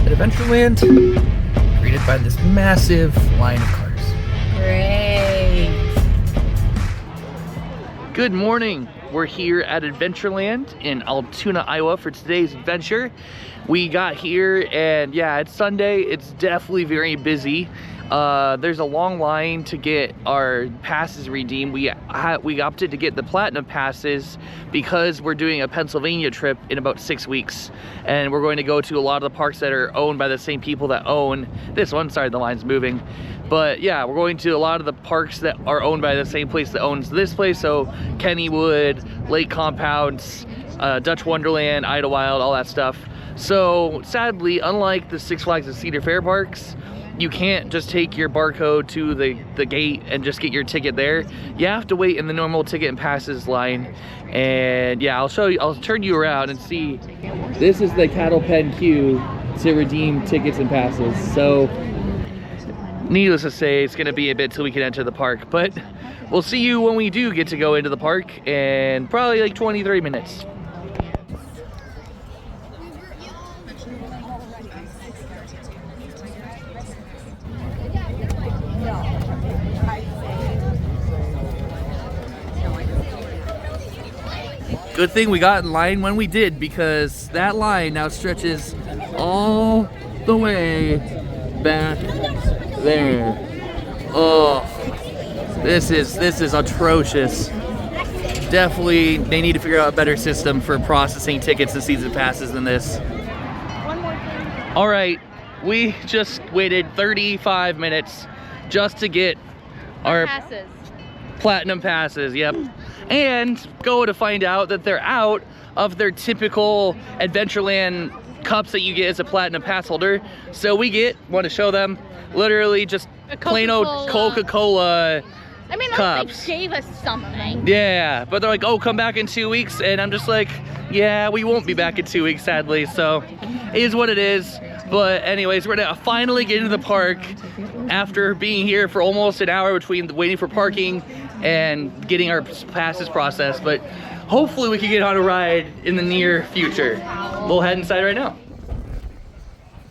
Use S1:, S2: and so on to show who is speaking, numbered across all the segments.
S1: at Adventureland, greeted by this massive line of cars.
S2: Great.
S1: Good morning. We're here at Adventureland in Altoona, Iowa for today's adventure. We got here and yeah, it's Sunday. It's definitely very busy. There's a long line to get our passes redeemed. We opted to get the platinum passes because we're doing a Pennsylvania trip in about 6 weeks, and we're going to go to a lot of the parks that are owned by the same people that own this one. Sorry, the line's moving. But yeah, we're going to a lot of the parks that are owned by the same place that owns this place. So Kennywood, Lake Compounds, Dutch Wonderland, Idlewild, all that stuff. So sadly, unlike the Six Flags and Cedar Fair parks, you can't just take your barcode to the gate and just get your ticket there. You have to wait in the normal ticket and passes line. And yeah, I'll show you, I'll turn you around and see. This is the cattle pen queue to redeem tickets and passes. So needless to say, it's gonna be a bit till we can enter the park, but we'll see you when we do get to go into the park in probably like 20-30 minutes. Good thing we got in line when we did, because that line now stretches all the way back there. Oh, this is atrocious. Definitely, they need to figure out a better system for processing tickets and season passes than this. All right, we just waited 35 minutes just to get our
S2: passes.
S1: Platinum passes, yep. And go to find out that they're out of their typical Adventureland cups that you get as a platinum pass holder. So we want to show them, literally just plain old Coca-Cola
S2: I mean,
S1: cups.
S2: They gave us something.
S1: Yeah, but they're like, oh, come back in 2 weeks. And I'm just like, yeah, we won't be back in 2 weeks, sadly. So it is what it is. But anyways, we're gonna finally get into the park after being here for almost an hour between waiting for parking and getting our passes processed. But hopefully we can get on a ride in the near future. We'll head inside right now.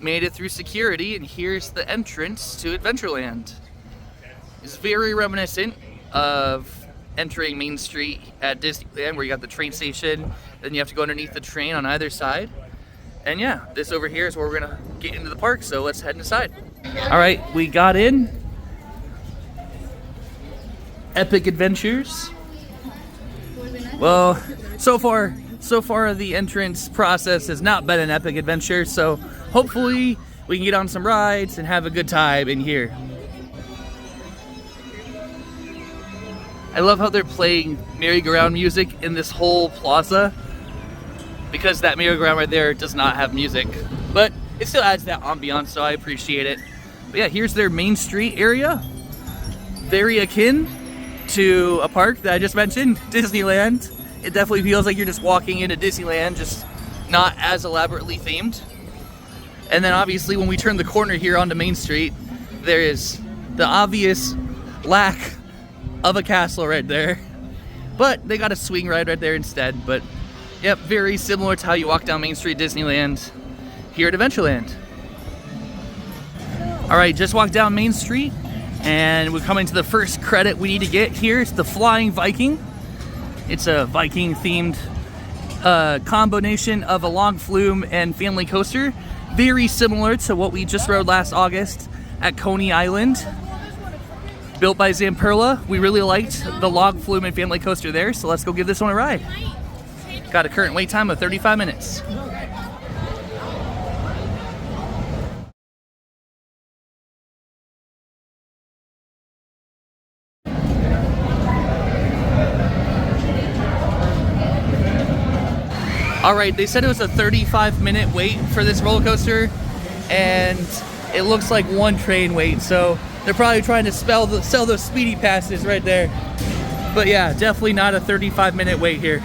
S1: Made it through security, and here's the entrance to Adventureland. It's very reminiscent of entering Main Street at Disneyland, where you got the train station, then you have to go underneath the train on either side. And yeah, this over here is where we're gonna get into the park, so let's head inside. All right, we got in. Epic adventures. Well, so far the entrance process has not been an epic adventure, so hopefully we can get on some rides and have a good time in here. I love how they're playing merry-go-round music in this whole plaza, because that merry-go-round right there does not have music, but it still adds that ambiance, so I appreciate it. But yeah, here's their Main Street area. Very akin to a park that I just mentioned, Disneyland. It definitely feels like you're just walking into Disneyland, just not as elaborately themed. And then obviously when we turn the corner here onto Main Street, there is the obvious lack of a castle right there. But they got a swing ride right there instead. But yep, very similar to how you walk down Main Street Disneyland here at Adventureland. All right, just walked down Main Street and we're coming to the first credit we need to get here. It's the Flying Viking. It's a Viking themed combination of a long flume and family coaster. Very similar to what we just rode last August at Coney Island. Built by Zamperla. We really liked the log flume and family coaster there, so let's go give this one a ride. Got a current wait time of 35 minutes. All right, they said it was a 35-minute wait for this roller coaster, and it looks like one train wait, so they're probably trying to sell those speedy passes right there. But yeah, definitely not a 35-minute wait here.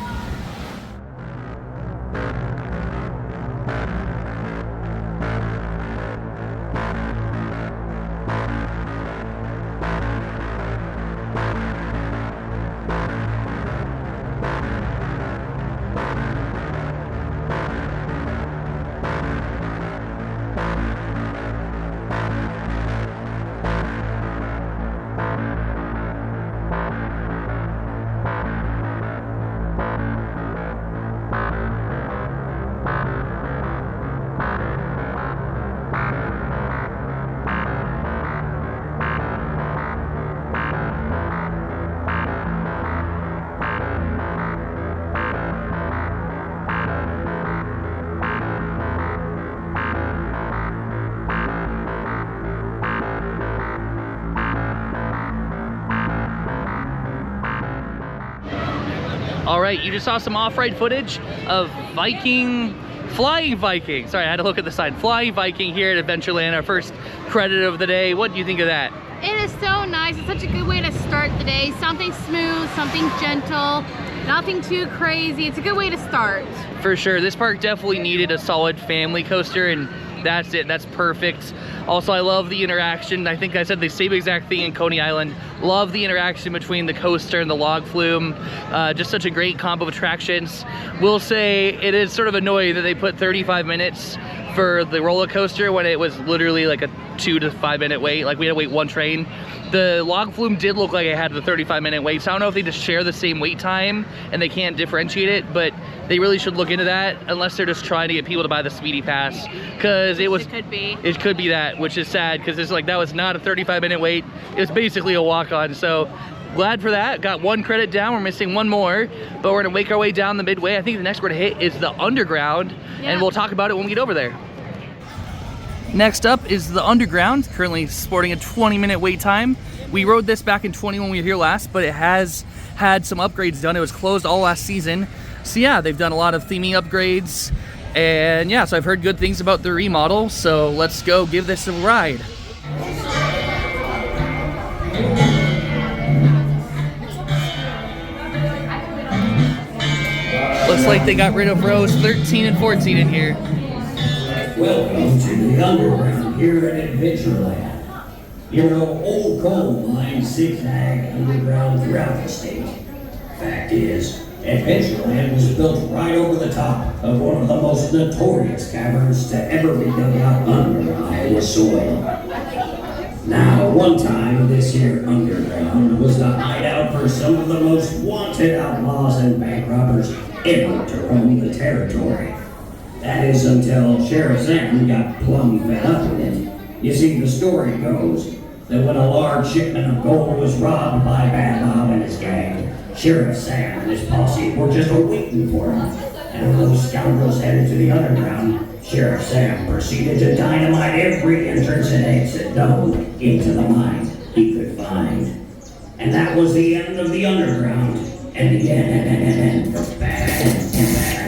S1: All right, you just saw some off-ride footage of Flying Viking. Sorry, I had to look at the sign. Flying Viking here at Adventureland, our first credit of the day. What do you think of that?
S2: It is so nice. It's such a good way to start the day. Something smooth, something gentle, nothing too crazy. It's a good way to start.
S1: For sure, this park definitely needed a solid family coaster, and that's it. That's perfect. Also, I love the interaction. I think I said the same exact thing in Coney Island. Love the interaction between the coaster and the log flume. Just such a great combo of attractions. Will say it is sort of annoying that they put 35 minutes for the roller coaster when it was literally like a 2 to 5 minute wait. Like we had to wait one train. The log flume did look like it had the 35-minute wait, so I don't know if they just share the same wait time and they can't differentiate it, but they really should look into that, unless they're just trying to get people to buy the Speedy Pass, because it could be that, which is sad, because it's like that was not a 35-minute wait. It was basically a walk-on. So glad for that. Got one credit down. We're missing one more, but we're gonna make our way down the midway. I think the next we're gonna hit is the Underground, and we'll talk about it when we get over there. Next up is the Underground, currently sporting a 20-minute wait time. We rode this back in 20 when we were here last, but it has had some upgrades done. It was closed all last season. So yeah, they've done a lot of theming upgrades. And yeah, so I've heard good things about the remodel. So let's go give this a ride. Looks like they got rid of rows 13 and 14 in here.
S3: Welcome to the Underground here at Adventureland. You know, old coal mines zigzag underground throughout the state. Fact is, Adventureland was built right over the top of one of the most notorious caverns to ever be dug out under Iowa soil. Now, one time, this here underground was the hideout for some of the most wanted outlaws and bank robbers ever to roam the territory. That is until Sheriff Sam got plumb fed up with it. You see, the story goes that when a large shipment of gold was robbed by Bad Bob and his gang, Sheriff Sam and his posse were just waiting for him. And when those scoundrels headed to the underground, Sheriff Sam proceeded to dynamite every entrance and exit known into the mine he could find. And that was the end of the underground, and the end for Bad and Bad.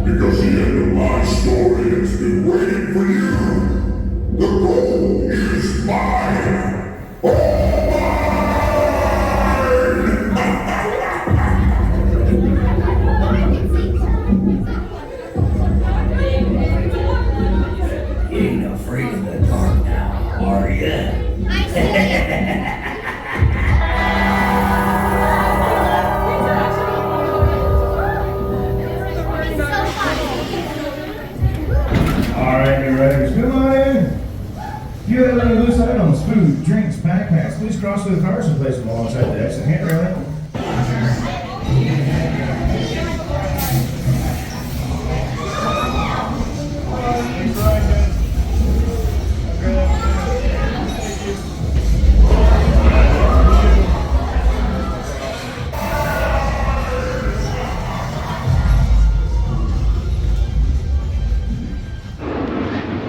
S4: Because the end of my story has been waiting for you. The gold is mine. All mine.
S3: You ain't afraid of the dark now, are ya?
S5: Come on in. If you have any loose items, food, drinks, backpacks, please cross to the cars and place them alongside the exit handrail.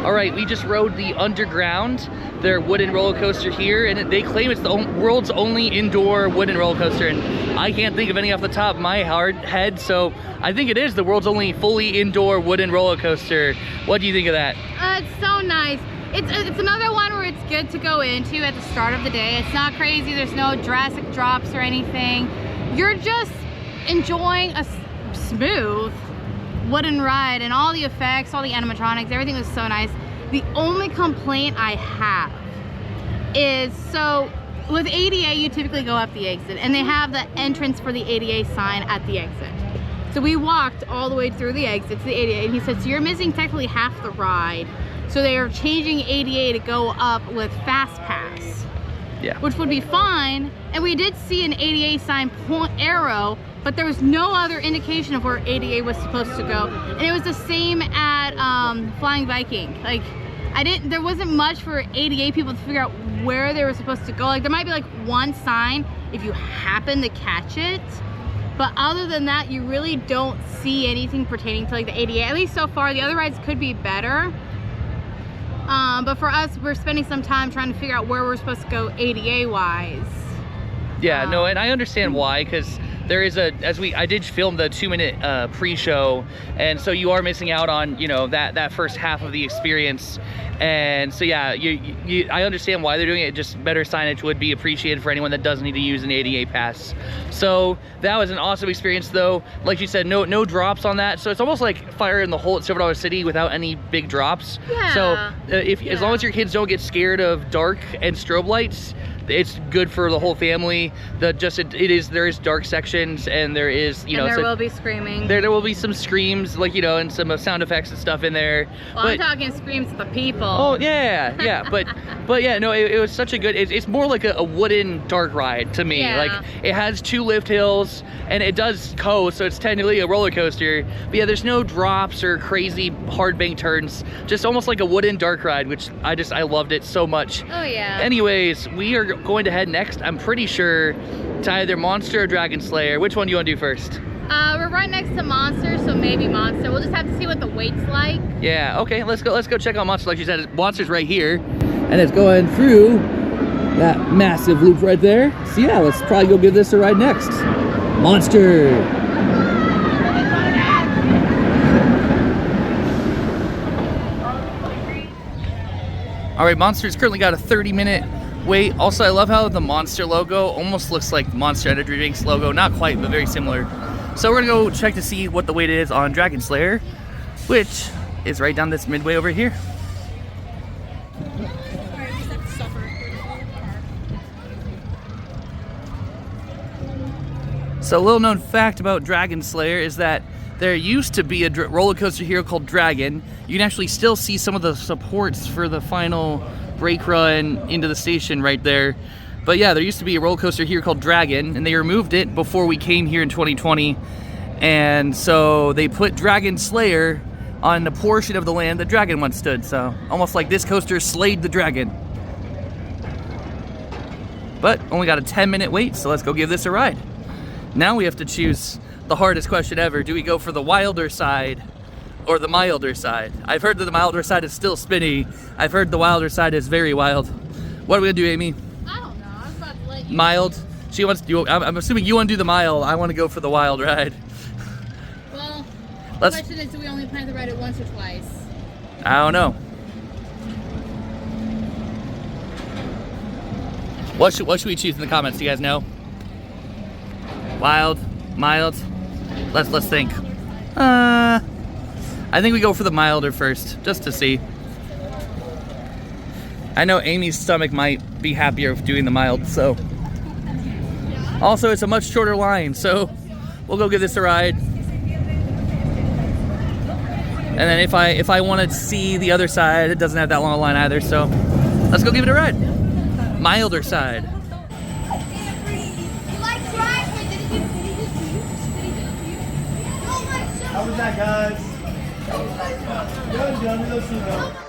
S1: Alright, we just rode the Underground, their wooden roller coaster here, and they claim it's the world's only indoor wooden roller coaster, and I can't think of any off the top of my head, so I think it is the world's only fully indoor wooden roller coaster. What do you think of that?
S2: It's so nice. It's another one where it's good to go into at the start of the day. It's not crazy, there's no drastic drops or anything. You're just enjoying a smooth wooden ride, and all the effects, all the animatronics, everything was so nice. The only complaint I have is, so with ADA you typically go up the exit and they have the entrance for the ADA sign at the exit. So we walked all the way through the exit to the ADA, and he said, so you're missing technically half the ride. So they are changing ADA to go up with Fast Pass.
S1: Yeah.
S2: Which would be fine, and we did see an ADA sign point arrow, but there was no other indication of where ADA was supposed to go. And it was the same at Flying Viking. Like, there wasn't much for ADA people to figure out where they were supposed to go. Like there might be like one sign if you happen to catch it, but other than that, you really don't see anything pertaining to like the ADA. At least so far, the other rides could be better. But for us, we're spending some time trying to figure out where we're supposed to go ADA wise.
S1: Yeah, no, and I understand why, because there is I did film the 2-minute pre-show, and so you are missing out on, you know, that first half of the experience. And so yeah, I understand why they're doing it. Just better signage would be appreciated for anyone that does need to use an ADA pass. So that was an awesome experience though. Like you said, no drops on that. So it's almost like fire in the hole at Silver City without any big drops.
S2: Yeah.
S1: So as long as your kids don't get scared of dark and strobe lights, it's good for the whole family. There is dark sections, and there is, you know,
S2: there will be screaming.
S1: There will be some screams, like, you know, and some sound effects and stuff in there.
S2: Well, I'm talking screams to the people.
S1: Oh yeah, but yeah, no, it was such a good. It's more like a wooden dark ride to me.
S2: Yeah.
S1: Like it has 2 lift hills, and it does coast, so it's technically a roller coaster. But yeah, there's no drops or crazy hard bank turns. Just almost like a wooden dark ride, which I loved it so much.
S2: Oh yeah.
S1: Anyways, we are going to head next, I'm pretty sure, to either Monster or Dragon Slayer. Which one do you want to do first?
S2: We're right next to Monster, so maybe Monster. We'll just have to see what the weight's like. Yeah,
S1: okay, let's go check out Monster. Like you said, Monster's right here, and it's going through that massive loop right there. So yeah, let's probably go give this a ride next. Monster. All right, Monster's currently got a 30-minute wait. Also, I love how the Monster logo almost looks like Monster Energy Drink's logo. Not quite, but very similar. So we're gonna go check to see what the wait is on Dragon Slayer, which is right down this midway over here. So a little known fact about Dragon Slayer is that there used to be a roller coaster here called Dragon. You can actually still see some of the supports for the final brake run into the station right there. But yeah, there used to be a roller coaster here called Dragon, and they removed it before we came here in 2020. And so they put Dragon Slayer on the portion of the land that Dragon once stood. So almost like this coaster slayed the dragon. But only got a 10-minute wait, so let's go give this a ride. Now we have to choose the hardest question ever. Do we go for the wilder side or the milder side? I've heard that the milder side is still spinny. I've heard the wilder side is very wild. What are we gonna do, Amy?
S2: I don't know. I was about to let you.
S1: Mild? She wants to do, I'm assuming you want to do the mild. I want to go for the wild ride.
S2: Well, the question is, do we only plan to ride it once or twice?
S1: I don't know. What should we choose in the comments? Do you guys know? Wild, mild. Let's think. I think we go for the milder first, just to see. I know Amy's stomach might be happier with doing the mild, so. Also, it's a much shorter line, so we'll go give this a ride. And then if I want to see the other side, it doesn't have that long a line either, so let's go give it a ride. Milder side.
S5: How was that, guys? Good, Johnny. Let's see that.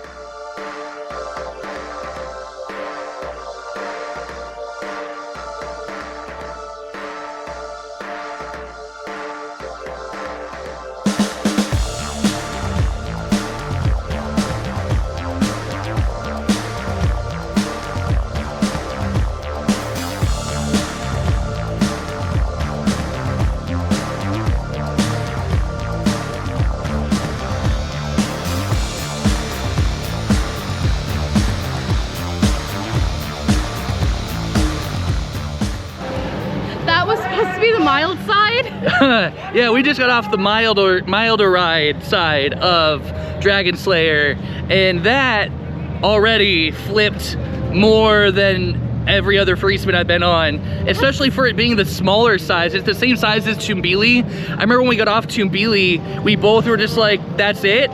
S2: Mild side?
S1: Yeah, we just got off the milder ride side of Dragon Slayer, and that already flipped more than every other free spin I've been on, especially for it being the smaller size. It's the same size as Tumbili. I remember when we got off Tumbili, we both were just like, that's it.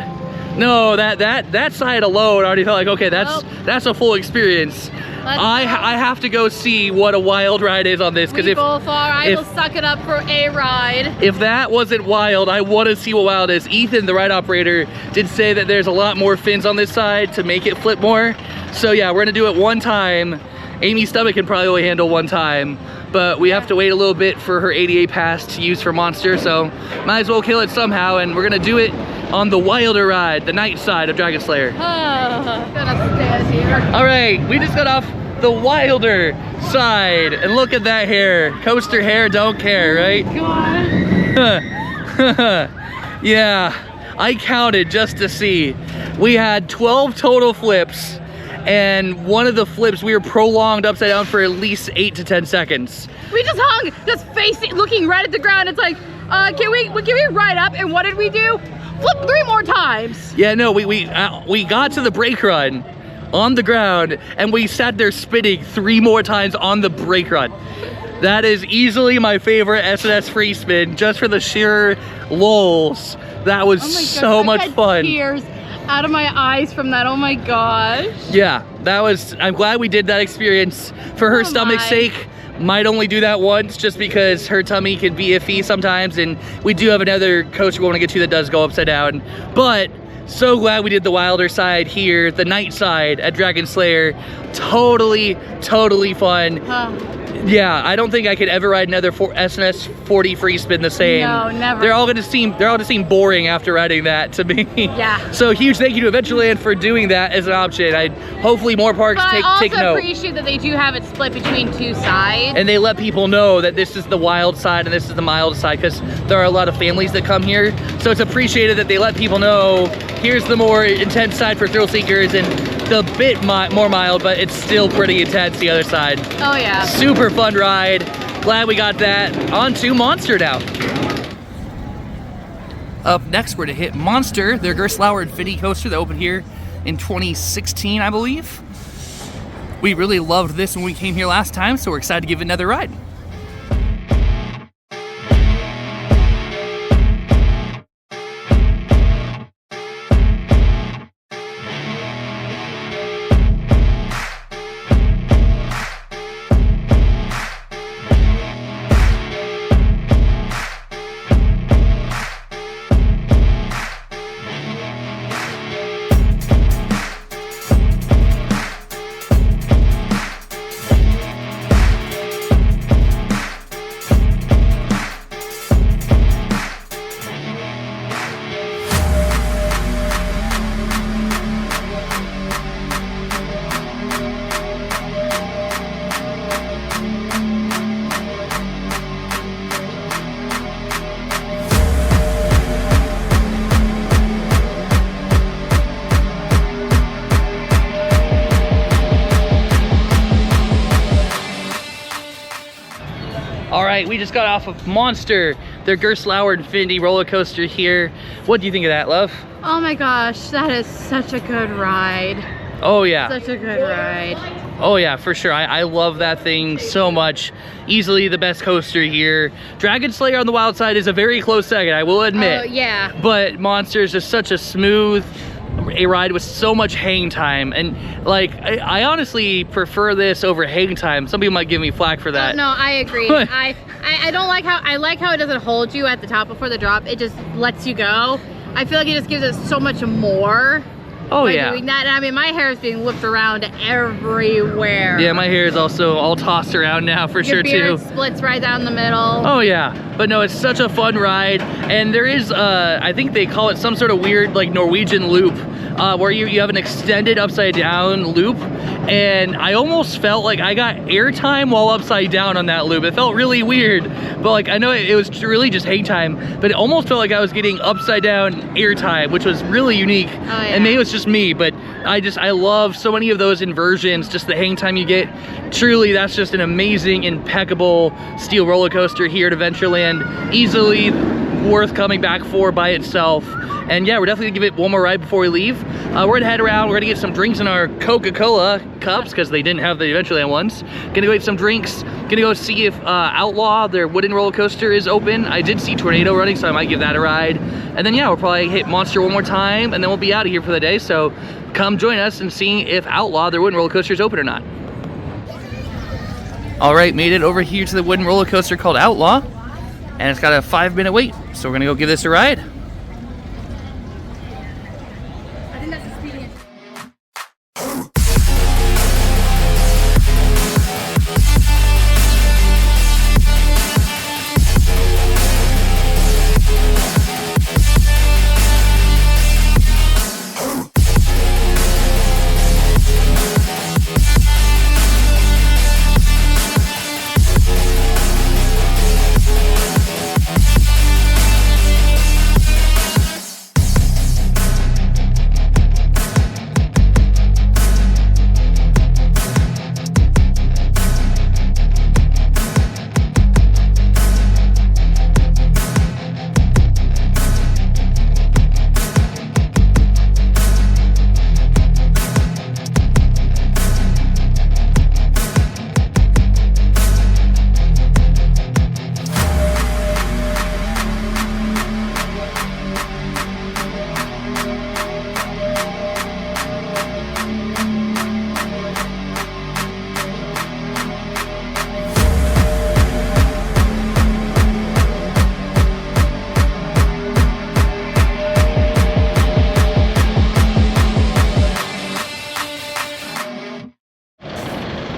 S1: No, that side alone already felt like, okay, that's a full experience. I have to go see what a wild ride is on this, because if
S2: both are, I will suck it up for a ride.
S1: If that wasn't wild, I want to see what wild is. Ethan, the ride operator, did say that there's a lot more fins on this side to make it flip more. So yeah, we're gonna do it one time. Amy's stomach can probably only handle one time, but we have to wait a little bit for her ADA pass to use for Monster, so might as well kill it somehow, and we're gonna do it on the wilder ride, the night side of Dragon Slayer.
S2: Gonna stand here.
S1: All right, we just got off the wilder side, and look at that hair. Coaster hair, don't care, right? Yeah, I counted just to see. We had 12 total flips, and one of the flips we were prolonged upside down for at least 8 to 10 seconds.
S2: We just hung, just facing, looking right at the ground. It's like, can we ride up? And what did we do? Flip 3 more times.
S1: Yeah, no, we got to the brake run on the ground, and we sat there spinning 3 more times on the brake run. That is easily my favorite S&S free spin, just for the sheer lulz. That was so much fun.
S2: Tears out of my eyes from that. Oh my gosh.
S1: Yeah, I'm glad we did that experience. For her stomach's sake, might only do that once, just because her tummy can be iffy sometimes, and we do have another coaster we want to get to that does go upside down. But so glad we did the wilder side here, the night side at Dragon Slayer. Totally fun. Yeah, I don't think I could ever ride another S&S 40 free spin the same.
S2: No, never.
S1: They're all just seem boring after riding that to me.
S2: Yeah.
S1: So huge thank you to Adventureland for doing that as an option. Hopefully more parks take note.
S2: I also appreciate that they do have it split between 2 sides.
S1: And they let people know that this is the wild side and this is the mild side, because there are a lot of families that come here. So it's appreciated that they let people know, here's the more intense side for thrill seekers, and the bit more mild, but it's still pretty intense the other side.
S2: Oh yeah.
S1: Super fun ride. Glad we got that. On to Monster now. Up next, we're to hit Monster, their Gerstlauer Infinity coaster that opened here in 2016, I believe. We really loved this when we came here last time, so we're excited to give it another ride. Alright, we just got off of Monster, their Gerstlauer Infinity roller coaster here. What do you think of that, love?
S2: Oh my gosh, that is such a good ride.
S1: Oh yeah.
S2: Such a good ride.
S1: Oh yeah, for sure. I love that thing so much. Easily the best coaster here. Dragon Slayer on the wild side is a very close second, I will admit.
S2: Oh yeah.
S1: But Monster is just such a smooth ride with so much hang time, and like I honestly prefer this over hang time. Some people might give me flack for that.
S2: Oh, no, I agree. I don't like how it doesn't hold you at the top before the drop. It just lets you go. I feel like it just gives us so much more.
S1: Oh
S2: by
S1: yeah.
S2: Doing that. And I mean, my hair is being whipped around everywhere.
S1: Yeah, my hair is also all tossed around now for sure
S2: Your beard
S1: too.
S2: splits right down the middle.
S1: Oh yeah, but no, it's such a fun ride, and there is I think they call it some sort of weird like Norwegian loop, where you have an extended upside down loop, and I almost felt like I got airtime while upside down on that loop. It felt really weird, but like I know it was really just hang time, but it almost felt like I was getting upside down airtime, which was really unique.
S2: Oh, yeah.
S1: And maybe it was just me, but I love so many of those inversions, just the hang time you get. Truly, that's just an amazing, impeccable steel roller coaster here at Adventureland. Easily worth coming back for by itself. And yeah, we're definitely gonna give it one more ride before we leave. We're gonna head around, we're gonna get some drinks in our Coca-Cola cups because they didn't have the Adventureland ones. Gonna go get some drinks, gonna go see if Outlaw, their wooden roller coaster, is open. I did see Tornado running, so I might give that a ride. And then yeah, we'll probably hit Monster one more time, and then we'll be out of here for the day. So come join us and see if Outlaw, their wooden roller coaster, is open or not. All right, made it over here to the wooden roller coaster called Outlaw, and it's got a 5-minute wait. So we're gonna go give this a ride.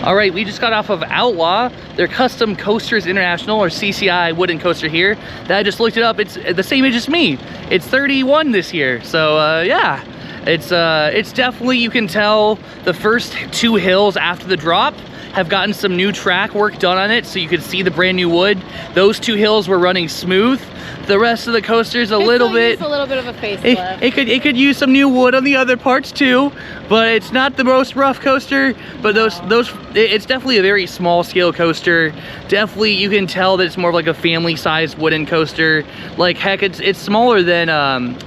S1: All right, we just got off of Outlaw, their Custom Coasters International, or CCI wooden coaster here. That I just looked it up. It's the same age as me. It's 31 this year. So yeah, it's definitely, you can tell the first 2 hills after the drop have gotten some new track work done on it, so you can see the brand new wood. Those 2 hills were running smooth. The rest of the coaster's a little bit
S2: of a facelift.
S1: It could use some new wood on the other parts too, but it's not the most rough coaster. But it's definitely a very small scale coaster. Definitely, you can tell that it's more of like a family-sized wooden coaster. Like heck, it's smaller than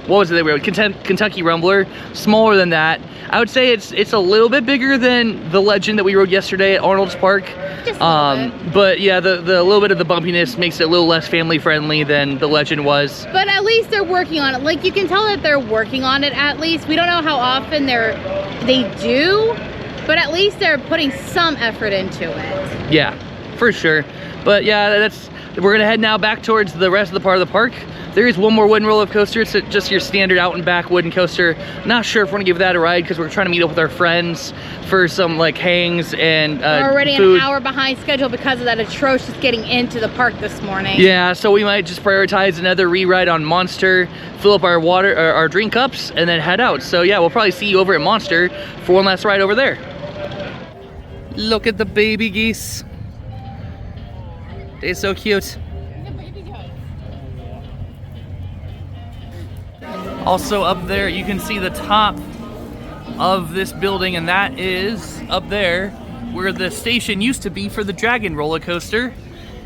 S1: what was it that we were Kentucky Rumbler? Smaller than that. I would say it's a little bit bigger than the Legend that we rode yesterday at Arnold's Park.
S2: Just a little bit.
S1: But yeah, the little bit of the bumpiness makes it a little less family friendly than the Legend was.
S2: But at least they're working on it. Like, you can tell that they're working on it at least. We don't know how often they do, but at least they're putting some effort into it.
S1: Yeah, for sure. But yeah, we're gonna head now back towards the rest of the part of the park. There is one more wooden roller coaster. It's just your standard out and back wooden coaster. Not sure if we're gonna give that a ride because we're trying to meet up with our friends for some like hangs and
S2: we're already
S1: food.
S2: an hour behind schedule because of that atrocious getting into the park this morning.
S1: Yeah, so we might just prioritize another re-ride on Monster, fill up our water, our drink cups, and then head out. So yeah, we'll probably see you over at Monster for one last ride over there. Look at the baby geese. They're so cute. Also up there, you can see the top of this building, and that is up there where the station used to be for the Dragon roller coaster.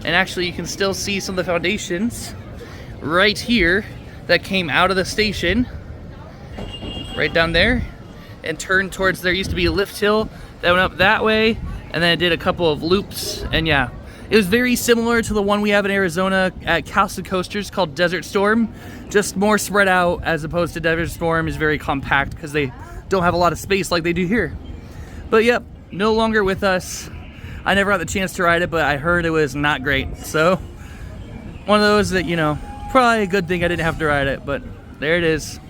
S1: And actually, you can still see some of the foundations right here that came out of the station, right down there, and turned towards, there used to be a lift hill that went up that way, and then it did a couple of loops. And yeah, it was very similar to the one we have in Arizona at Castle Coasters called Desert Storm, just more spread out, as opposed to Desert Storm is very compact because they don't have a lot of space like they do here. But yep, no longer with us. I never got the chance to ride it, but I heard it was not great. So one of those that, you know, probably a good thing I didn't have to ride it, but there it is.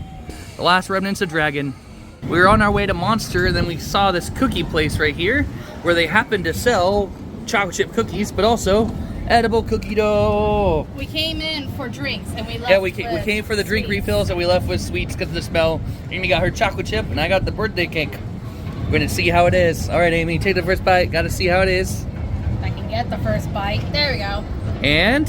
S1: The last remnants of Dragon. We were on our way to Monster, and then we saw this cookie place right here where they happened to sell chocolate chip cookies, but also edible cookie dough.
S2: We came in for drinks and we left.
S1: Yeah, we came for the drink refills and we left with sweets because of the smell. Amy got her chocolate chip and I got the birthday cake. We're gonna see how it is. All right, Amy, take the first bite. Gotta see how it is.
S2: I can get the first bite. There we go.
S1: And?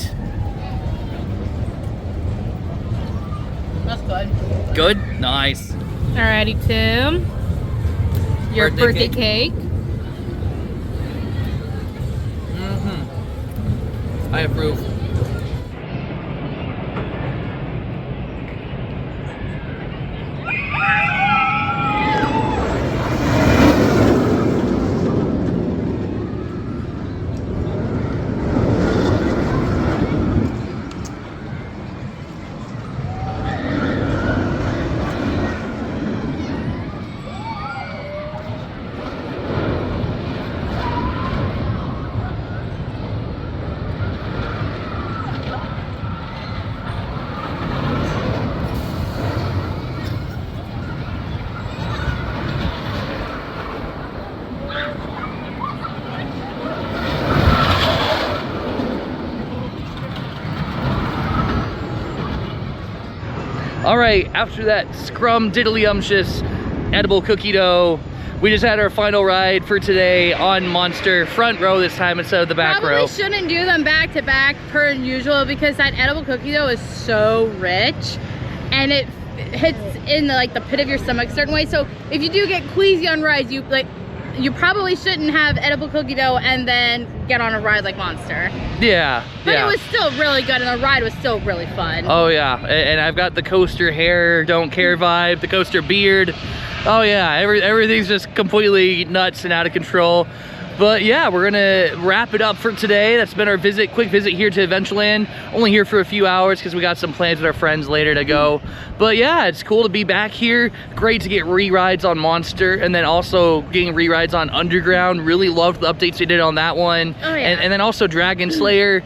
S2: That's good.
S1: Good? Nice.
S2: Alrighty, Tim. Your birthday cake.
S1: I approve. All right, after that scrum-diddly-umptious edible cookie dough, we just had our final ride for today on Monster, front row this time instead of the back row.
S2: Probably shouldn't do them back to back per usual because that edible cookie dough is so rich and it hits in the pit of your stomach a certain way. So if you do get queasy on rides, you probably shouldn't have edible cookie dough and then get on a ride like Monster.
S1: Yeah,
S2: but
S1: yeah.
S2: it was still really good and the ride was still really fun.
S1: Oh yeah, and I've got the coaster hair, don't care vibe, the coaster beard. Oh yeah, everything's just completely nuts and out of control. But yeah, we're gonna wrap it up for today. That's been our quick visit here to Adventureland. Only here for a few hours because we got some plans with our friends later to go. But yeah, it's cool to be back here. Great to get re-rides on Monster and then also getting re-rides on Underground. Really loved the updates they did on that one.
S2: Oh yeah.
S1: And then also Dragon Slayer,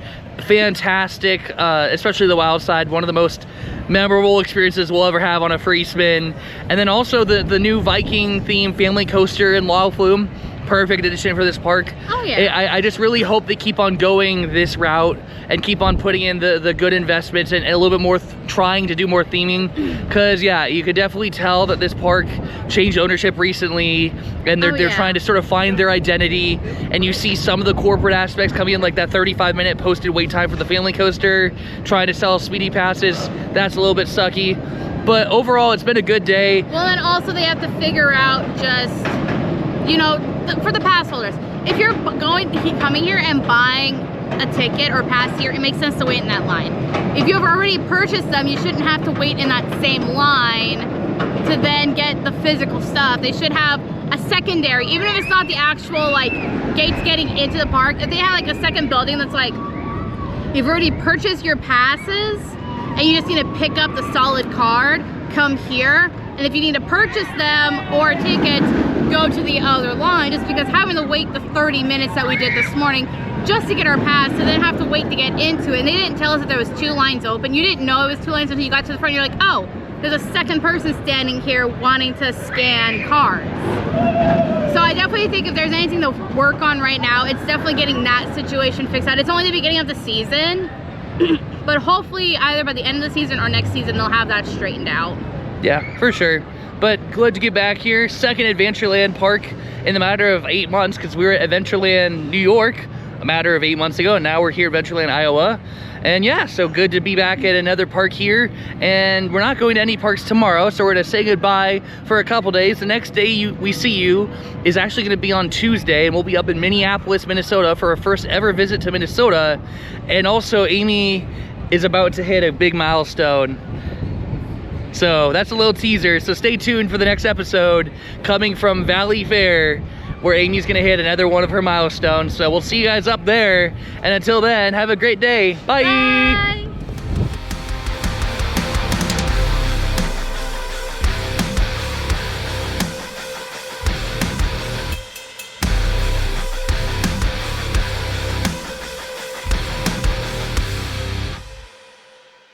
S1: fantastic, especially the wild side, one of the most memorable experiences we'll ever have on a free spin. And then also the new Viking theme family coaster in Law Flume. Perfect addition for this park.
S2: Oh yeah.
S1: I just really hope they keep on going this route and keep on putting in the good investments and a little bit more trying to do more theming, because yeah, you could definitely tell that this park changed ownership recently and they're trying to sort of find their identity, and you see some of the corporate aspects coming in, like that 35-minute posted wait time for the family coaster, trying to sell speedy passes. That's a little bit sucky, but overall it's been a good day.
S2: Well, and also they have to figure out just, you know, for the pass holders, if you're coming here and buying a ticket or pass here, it makes sense to wait in that line. If you have already purchased them, you shouldn't have to wait in that same line to then get the physical stuff. They should have a secondary, even if it's not the actual like gates getting into the park. If they have like a second building that's like, you've already purchased your passes and you just need to pick up the solid card, come here. And if you need to purchase them or tickets, go to the other line, just because having to wait the 30 minutes that we did this morning just to get our pass and then have to wait to get into it. And they didn't tell us that there was 2 lines open. You didn't know it was 2 lines until you got to the front. You're like, oh, there's a second person standing here wanting to scan cards. So I definitely think if there's anything to work on right now, it's definitely getting that situation fixed out. It's only the beginning of the season, but hopefully either by the end of the season or next season, they'll have that straightened out. Yeah,
S1: For sure. But glad to get back here. Second Adventureland park in the matter of 8 months, because we were at Adventureland New York a matter of 8 months ago, and now we're here at Adventureland Iowa. And yeah, so good to be back at another park here. And we're not going to any parks tomorrow, so we're gonna say goodbye for a couple days. The next day we see you is actually gonna be on Tuesday, and we'll be up in Minneapolis, Minnesota for our first ever visit to Minnesota. And also Amy is about to hit a big milestone. So that's a little teaser, so stay tuned for the next episode coming from Valley Fair, where Amy's gonna hit another one of her milestones. So we'll see you guys up there, and until then, have a great day. Bye.
S2: Bye.